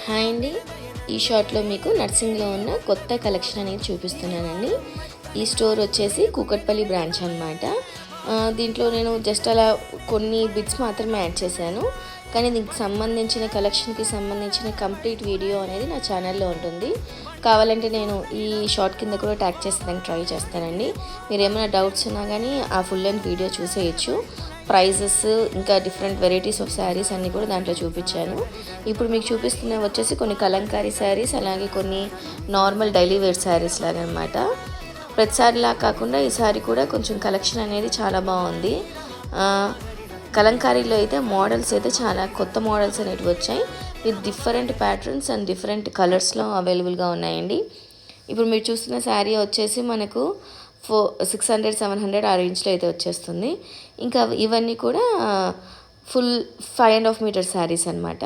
Hi అండి, ఈ షాట్లో మీకు నర్సింగ్లో ఉన్న కొత్త కలెక్షన్ అనేది చూపిస్తున్నానండి. ఈ స్టోర్ వచ్చేసి కూకట్పల్లి బ్రాంచ్ అనమాట. దీంట్లో నేను జస్ట్ అలా కొన్ని బిట్స్ మాత్రమే యాడ్ చేశాను, కానీ దీనికి సంబంధించిన కలెక్షన్కి సంబంధించిన కంప్లీట్ వీడియో అనేది నా ఛానల్లో ఉంటుంది. కావాలంటే నేను ఈ షార్ట్ కింద కూడా ట్యాగ్ చేసేదానికి ట్రై చేస్తానండి. మీరు ఏమైనా డౌట్స్ ఉన్నా కానీ ఆ ఫుల్ లెంత్ వీడియో చూసేయచ్చు. ప్రైజెస్ ఇంకా డిఫరెంట్ వెరైటీస్ ఆఫ్ శారీస్ అన్నీ కూడా దాంట్లో చూపించాను. ఇప్పుడు మీకు చూపిస్తున్న వచ్చేసి కొన్ని కలంకారీ శారీస్, అలాగే కొన్ని నార్మల్ డైలీ వేర్ శారీస్ లాగా అనమాట. ప్రతిసారిలా కాకుండా ఈసారి కూడా కొంచెం కలెక్షన్ అనేది చాలా బాగుంది. కలంకారీలో అయితే మోడల్స్ అయితే చాలా కొత్త మోడల్స్ అనేవి వచ్చాయి. With different patterns and different కలర్స్లో అవైలబుల్గా ఉన్నాయండి. ఇప్పుడు మీరు చూస్తున్న శారీ వచ్చేసి మనకు 600-700 ఆ రేంజ్లో అయితే వచ్చేస్తుంది. ఇంకా ఇవన్నీ కూడా ఫుల్ 5.5 మీటర్ శారీస్ అనమాట.